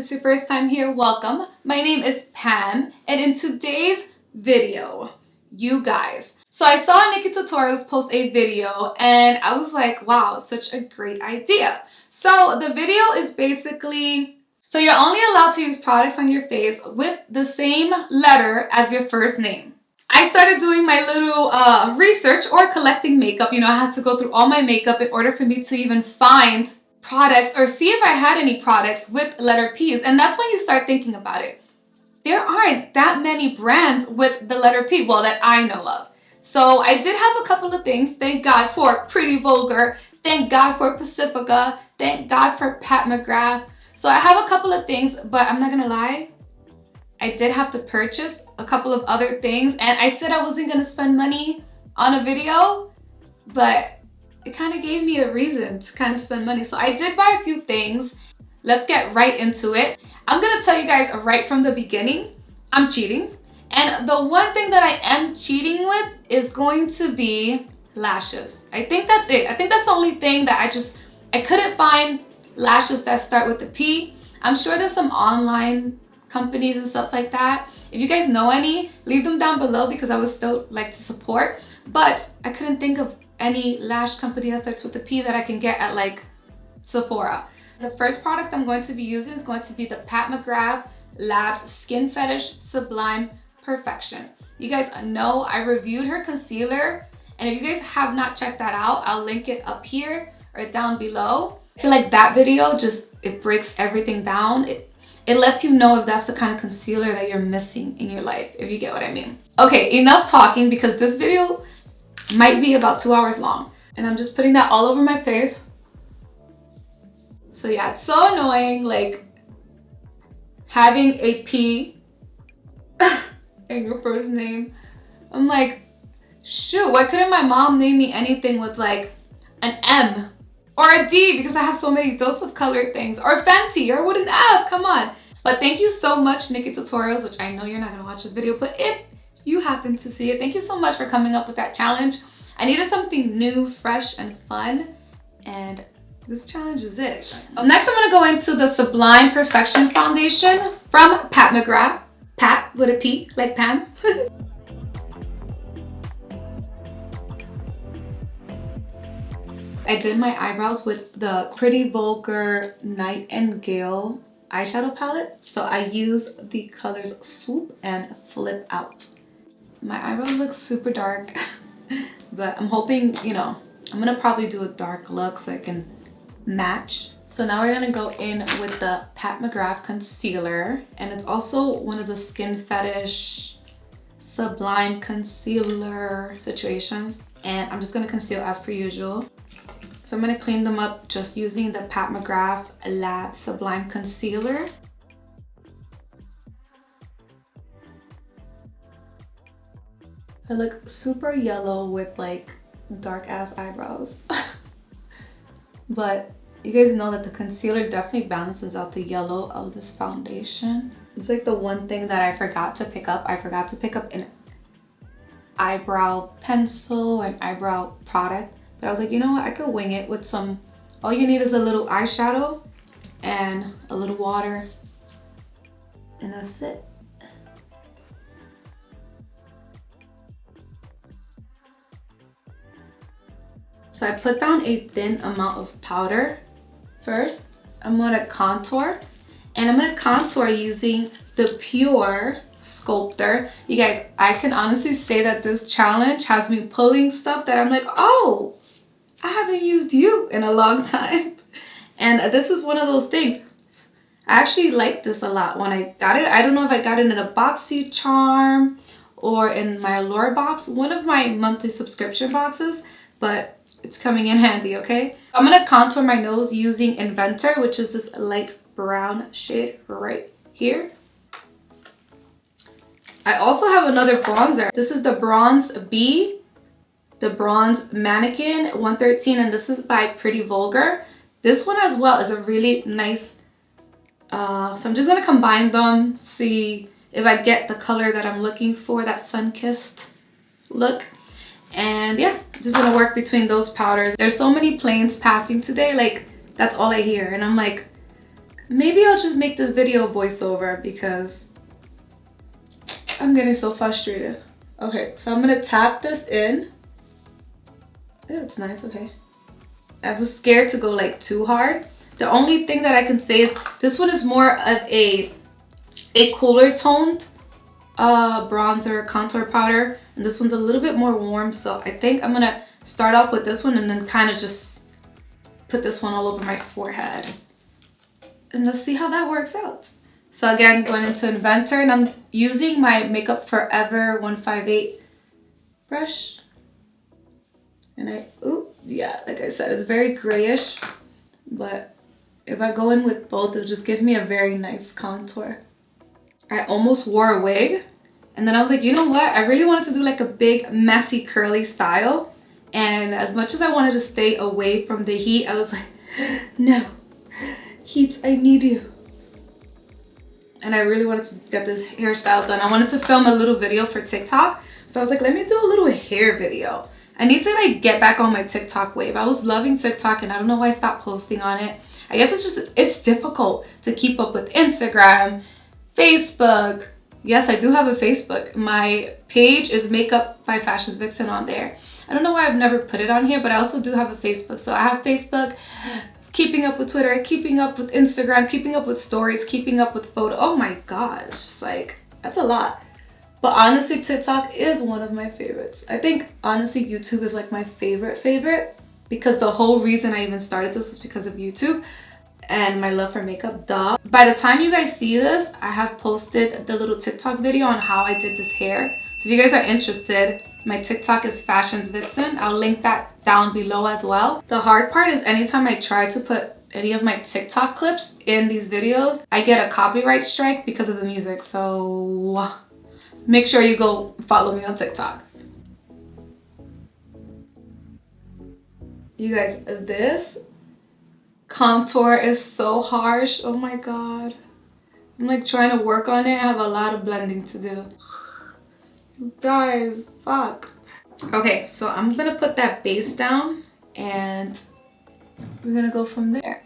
it's your first time here, welcome. My name is Pam, and in today's video, you guys, so I saw NikkieTutorials post a video and I was like, wow, such a great idea. So the video is basically, so you're only allowed to use products on your face with the same letter as your first name. I started doing my little research or collecting makeup. You know, I had to go through all my makeup in order for me to even find products or see if I had any products with letter P's. And that's when you start thinking about it. There aren't that many brands with the letter P, well, that I know of. So I did have a couple of things. Thank God for Pretty Vulgar. Thank God for Pacifica. Thank God for Pat McGrath. So I have a couple of things, but I'm not gonna lie, I did have to purchase a couple of other things, and I said I wasn't gonna spend money on a video, but it kind of gave me a reason to kind of spend money. So I did buy a few things. Let's get right into it. I'm gonna tell you guys right from the beginning, I'm cheating. And the one thing that I am cheating with is going to be lashes. I think that's it. I think that's the only thing that I couldn't find lashes that start with the P. I'm sure there's some online companies and stuff like that. If you guys know any, leave them down below because I would still like to support. But I couldn't think of any lash company that starts with the P that I can get at like Sephora. The first product I'm going to be using is going to be the Pat McGrath Labs Skin Fetish Sublime Perfection. You guys know I reviewed her concealer, and if you guys have not checked that out, I'll link it up here or down below. I feel like that video it breaks everything down. It lets you know if that's the kind of concealer that you're missing in your life, if you get what I mean. Okay, enough talking because this video might be about 2 hours long. And I'm just putting that all over my face. So yeah, it's so annoying, like having a P in your first name. I'm like, shoot, why couldn't my mom name me anything with like an M? Or a D because I have so many dose of color things. Or Fenty or with an F, come on. But thank you so much, NikkieTutorials, which I know you're not gonna watch this video, but if you happen to see it, thank you so much for coming up with that challenge. I needed something new, fresh, and fun, and this challenge is it. Next, I'm gonna go into the Sublime Perfection Foundation from Pat McGrath. Pat with a P, like Pam. I did my eyebrows with the Pretty Vulgar Nightingale eyeshadow palette. So I use the colors Swoop and Flip Out. My eyebrows look super dark, but I'm hoping, you know, I'm gonna probably do a dark look so I can match. So now we're gonna go in with the Pat McGrath concealer, and it's also one of the Skin Fetish Sublime Concealer situations. And I'm just gonna conceal as per usual. So I'm gonna clean them up just using the Pat McGrath Lab Sublime Concealer. I look super yellow with like dark ass eyebrows. But you guys know that the concealer definitely balances out the yellow of this foundation. It's like the one thing that I forgot to pick up. I forgot to pick up an eyebrow pencil or an eyebrow product. But I was like, you know what, I could wing it with some, all you need is a little eyeshadow and a little water, and that's it. So I put down a thin amount of powder. First, I'm gonna contour, and I'm gonna contour using the Pure Sculptor. You guys, I can honestly say that this challenge has me pulling stuff that I'm like, oh, I haven't used you in a long time. And this is one of those things. I actually like this a lot when I got it. I don't know if I got it in a BoxyCharm or in my Allure box, one of my monthly subscription boxes, but it's coming in handy, okay? I'm gonna contour my nose using Inventor, which is this light brown shade right here. I also have another bronzer. This is the Bronze B, the Bronze Mannequin 113, and this is by Pretty Vulgar. This one as well is a really nice, so I'm just gonna combine them, see if I get the color that I'm looking for, that sun-kissed look. And yeah, I'm just gonna work between those powders. There's so many planes passing today, like that's all I hear. And I'm like, Maybe I'll just make this video voiceover because I'm getting so frustrated. Okay, so I'm gonna tap this in. Yeah, it's nice, okay. I was scared to go like too hard. The only thing that I can say is this one is more of a cooler toned bronzer contour powder, and this one's a little bit more warm, so I think I'm gonna start off with this one and then kind of just put this one all over my forehead. And let's see how that works out. So again, going into Inventor, and I'm using my Makeup Forever 158 brush. And yeah, like I said, it's very grayish, but if I go in with both, it'll just give me a very nice contour. I almost wore a wig, and then I was like, you know what? I really wanted to do like a big, messy, curly style. And as much as I wanted to stay away from the heat, I was like, no, heat, I need you. And I really wanted to get this hairstyle done. I wanted to film a little video for TikTok. So I was like, let me do a little hair video. I need to like get back on my TikTok wave. I was loving TikTok and I don't know why I stopped posting on it. I guess it's difficult to keep up with Instagram, Facebook. Yes, I do have a Facebook. My page is Makeup by FashionsVixen on there. I don't know why I've never put it on here, but I also do have a Facebook. So I have Facebook, keeping up with Twitter, keeping up with Instagram, keeping up with stories, keeping up with photo. Oh my gosh, like that's a lot. But honestly, TikTok is one of my favorites. I think honestly, YouTube is like my favorite because the whole reason I even started this was because of YouTube and my love for makeup, duh. By the time you guys see this, I have posted the little TikTok video on how I did this hair. So if you guys are interested, my TikTok is FashionsVixen. I'll link that down below as well. The hard part is anytime I try to put any of my TikTok clips in these videos, I get a copyright strike because of the music. So make sure you go follow me on TikTok. You guys, this contour is so harsh. Oh my god. I'm like trying to work on it. I have a lot of blending to do. You guys, fuck. Okay, so I'm gonna put that base down and we're gonna go from there.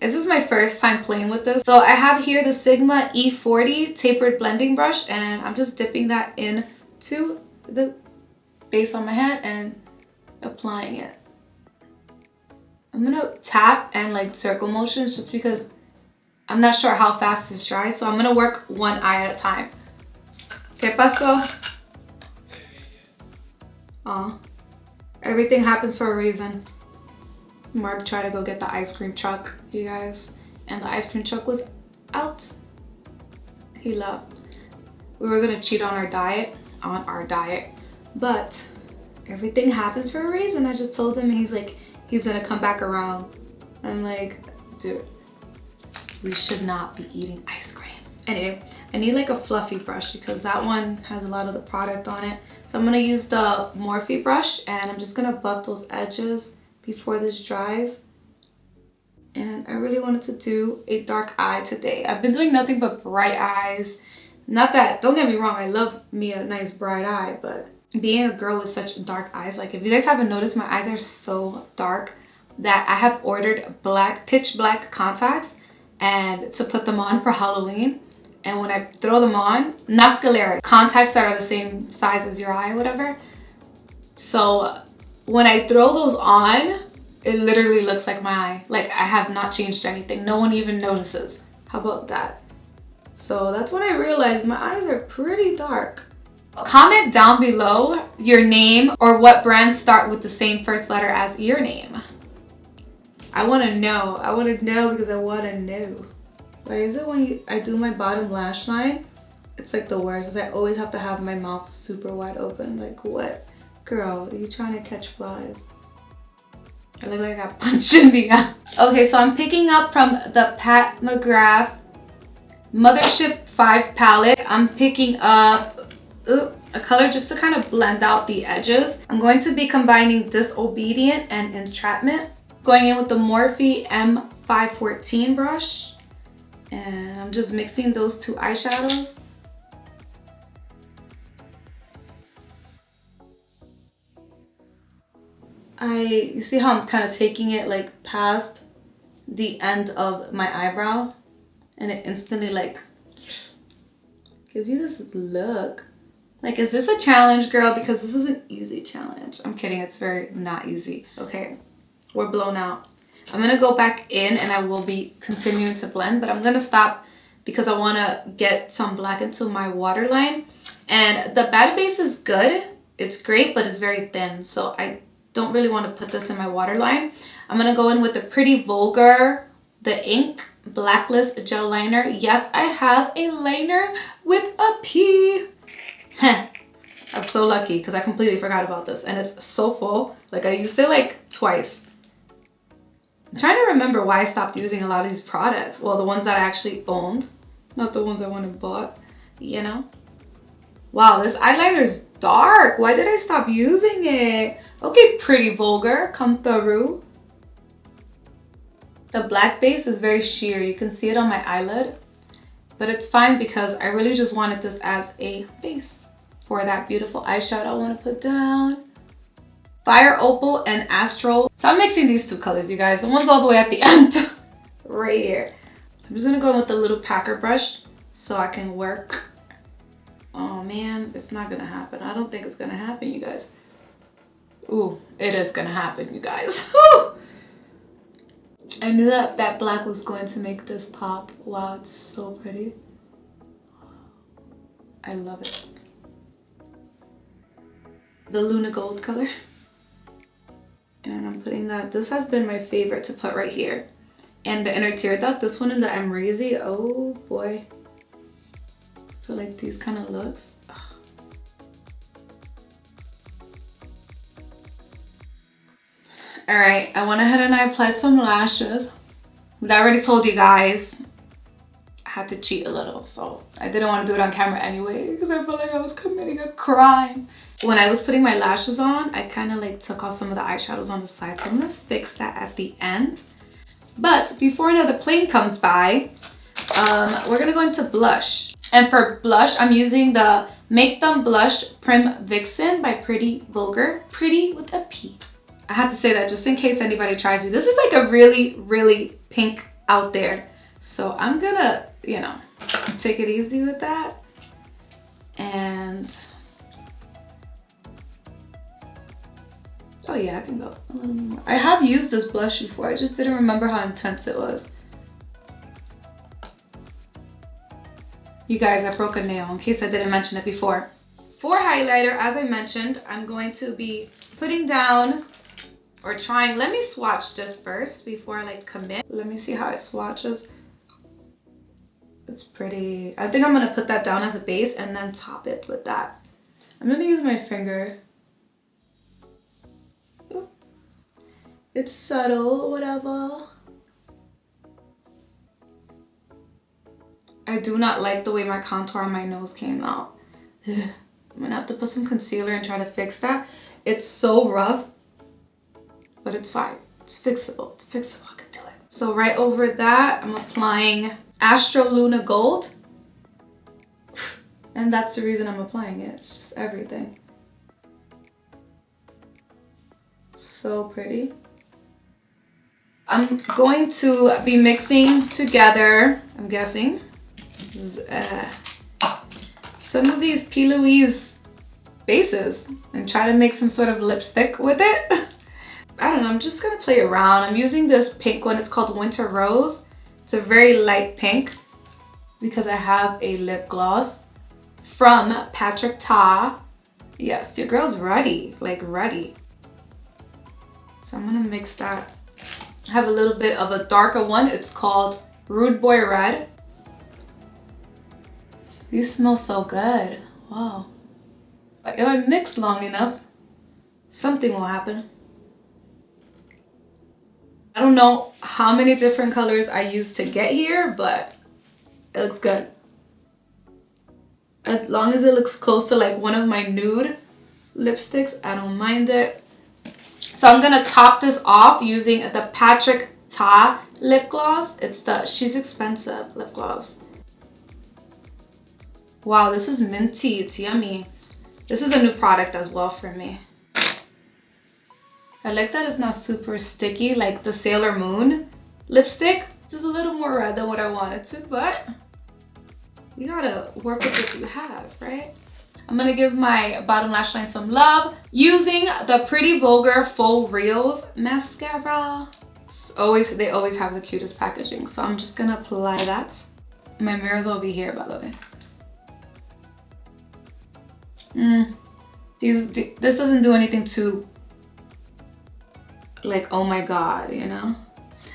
This is my first time playing with this. So I have here the Sigma E40 tapered blending brush, and I'm just dipping that into the base on my hand and applying it. I'm gonna tap and like circle motions just because I'm not sure how fast this dries, so I'm gonna work one eye at a time. ¿Qué pasó? Aw. Everything happens for a reason. Mark tried to go get the ice cream truck, you guys, and the ice cream truck was out. He left. We were gonna cheat on our diet, but everything happens for a reason. I just told him, and he's like, he's gonna come back around. I'm like, dude, we should not be eating ice cream. Anyway, I need like a fluffy brush because that one has a lot of the product on it. So I'm gonna use the Morphe brush and I'm just gonna buff those edges before this dries. And I really wanted to do a dark eye today. I've been doing nothing but bright eyes. Not that, don't get me wrong, I love me a nice bright eye, but being a girl with such dark eyes, like if you guys haven't noticed, my eyes are so dark that I have ordered pitch black contacts and to put them on for Halloween. And when I throw them on, not sclera, contacts that are the same size as your eye, whatever. So when I throw those on, it literally looks like my eye. Like I have not changed anything. No one even notices. How about that? So that's when I realized my eyes are pretty dark. Comment down below your name or what brands start with the same first letter as your name. I want to know. I want to know because I want to know. Why is it when I do my bottom lash line, it's like the worst. I always have to have my mouth super wide open. Like what? Girl, are you trying to catch flies? I look like I got punched in the eye. Okay, so I'm picking up from the McGRATH Mothership 5 palette. I'm picking up a color just to kind of blend out the edges. I'm going to be combining Disobedient and Entrapment. Going in with the Morphe M514 brush. And I'm just mixing those two eyeshadows. You see how I'm kind of taking it like past the end of my eyebrow, and it instantly like gives you this look. Like, is this a challenge, girl? Because this is an easy challenge. I'm kidding, it's very not easy. Okay, we're blown out. I'm gonna go back in and I will be continuing to blend, but I'm gonna stop because I wanna get some black into my waterline. And the bad base is good, it's great, but it's very thin. So I don't really wanna put this in my waterline. I'm gonna go in with the Pretty Vulgar, the ink Blacklist gel liner. Yes, I have a liner with a P. I'm so lucky because I completely forgot about this and it's so full. Like, I used it like twice. I'm trying to remember why I stopped using a lot of these products. Well, the ones that I actually owned, not the ones I went and bought, you know? Wow, this eyeliner is dark. Why did I stop using it? Okay, Pretty Vulgar, come through. The black base is very sheer. You can see it on my eyelid, but it's fine because I really just wanted this as a base for that beautiful eyeshadow I want to put down. Fire Opal and Astral. So I'm mixing these two colors, you guys. The one's all the way at the end, right here. I'm just gonna go in with the little packer brush so I can work. Oh man, it's not gonna happen. I don't think it's gonna happen, you guys. Ooh, it is gonna happen, you guys. I knew that that black was going to make this pop. Wow, it's so pretty. I love it. The Luna Gold color. And I'm putting that. This has been my favorite to put right here. And the inner tear duct, this one in the Unready. Oh boy. I feel like these kind of looks. All right, I went ahead and I applied some lashes. But I already told you guys I had to cheat a little, so I didn't want to do it on camera anyway because I felt like I was committing a crime. When I was putting my lashes on, I kind of like took off some of the eyeshadows on the side, so I'm gonna fix that at the end. But before another plane comes by, we're gonna go into blush. And for blush, I'm using the Make Them Blush Prim Vixen by Pretty Vulgar. Pretty with a P. I had to say that just in case anybody tries me. This is like a really, really pink out there. So I'm gonna, you know, take it easy with that. And oh yeah, I can go a little more. I have used this blush before. I just didn't remember how intense it was. You guys, I broke a nail in case I didn't mention it before. For highlighter, as I mentioned, I'm going to be putting down or trying, let me swatch this first before I like commit. Let me see how it swatches. It's pretty. I think I'm gonna put that down as a base and then top it with that. I'm gonna use my finger. Ooh. It's subtle, whatever. I do not like the way my contour on my nose came out. Ugh. I'm gonna have to put some concealer and try to fix that. It's so rough, but it's fine. It's fixable. It's fixable. I can do it. So right over that, I'm applying Astro Luna Gold. And that's the reason I'm applying it. It's just everything. So pretty. I'm going to be mixing together, I'm guessing, some of these P. Louise bases and try to make some sort of lipstick with it. I don't know, I'm just gonna play around. I'm using this pink one, it's called Winter Rose. It's a very light pink because I have a lip gloss from Patrick Ta. Yes, your girl's ready, like ready. So I'm gonna mix that. I have a little bit of a darker one. It's called Rude Boy Red. These smell so good. Wow. If I mix long enough, something will happen. I don't know how many different colors I used to get here, but it looks good. As long as it looks close to like one of my nude lipsticks, I don't mind it. So I'm gonna top this off using the Patrick Ta lip gloss. It's the She's Expensive lip gloss. Wow, this is minty, it's yummy. This is a new product as well for me. I like that it's not super sticky like the Sailor Moon. lipstick. It's a little more red than what I wanted to, but you gotta work with what you have, right? I'm gonna give my bottom lash line some love using the Pretty Vulgar Full Reels mascara. They always have the cutest packaging, so I'm just gonna apply that. My mirror's over here, by the way. This doesn't do anything too, like, oh my god, you know?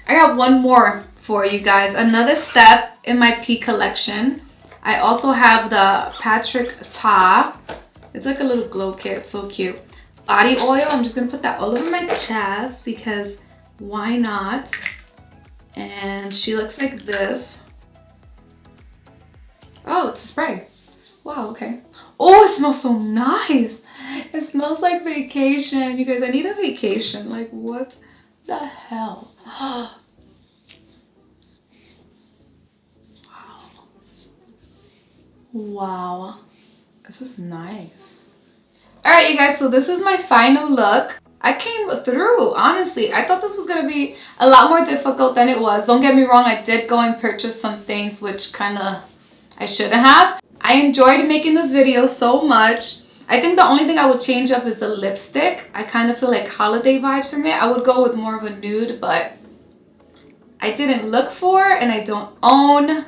I got one more for you guys. Another step in my P collection. I also have the Patrick Ta. It's like a little glow kit, so cute. Body oil, I'm just gonna put that all over my chest because why not? And she looks like this. Oh, it's a spray. Wow, okay. Oh, it smells so nice. It smells like vacation. You guys, I need a vacation. Like, what the hell? Wow. Wow. This is nice. All right, you guys, so this is my final look. I came through, honestly. I thought this was gonna be a lot more difficult than it was. Don't get me wrong, I did go and purchase some things which kind of I shouldn't have. I enjoyed making this video so much. I think the only thing I would change up is the lipstick. I kind of feel like holiday vibes from it. I would go with more of a nude, but I didn't look for and I don't own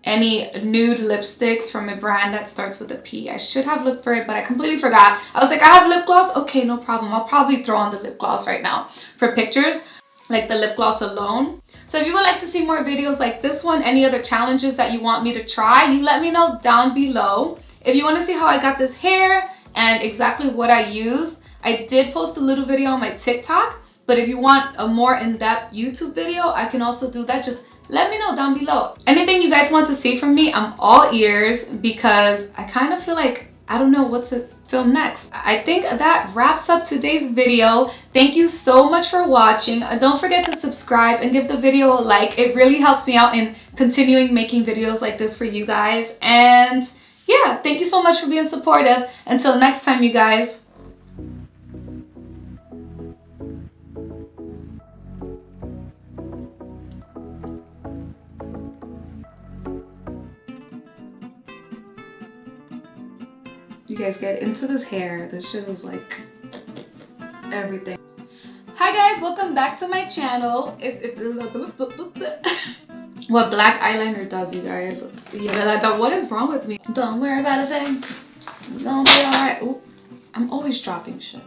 any nude lipsticks from a brand that starts with a P. I should have looked for it, but I completely forgot. I was like, I have lip gloss? Okay, no problem. I'll probably throw on the lip gloss right now for pictures, like the lip gloss alone. So if you would like to see more videos like this one, any other challenges that you want me to try, you let me know down below. If you want to see how I got this hair and exactly what I used, I did post a little video on my TikTok, but if you want a more in-depth YouTube video, I can also do that. Just let me know down below. Anything you guys want to see from me, I'm all ears because I kind of feel like I don't know what to film next. I think that wraps up today's video. Thank you so much for watching. Don't forget to subscribe and give the video a like. It really helps me out in continuing making videos like this for you guys. And yeah, thank you so much for being supportive. Until next time, you guys. You guys get into this hair. This shit is like everything. Hi guys, welcome back to my channel. What black eyeliner does, you guys. Yeah, what is wrong with me? Don't worry about a thing. It's gonna be alright. I'm always dropping shit.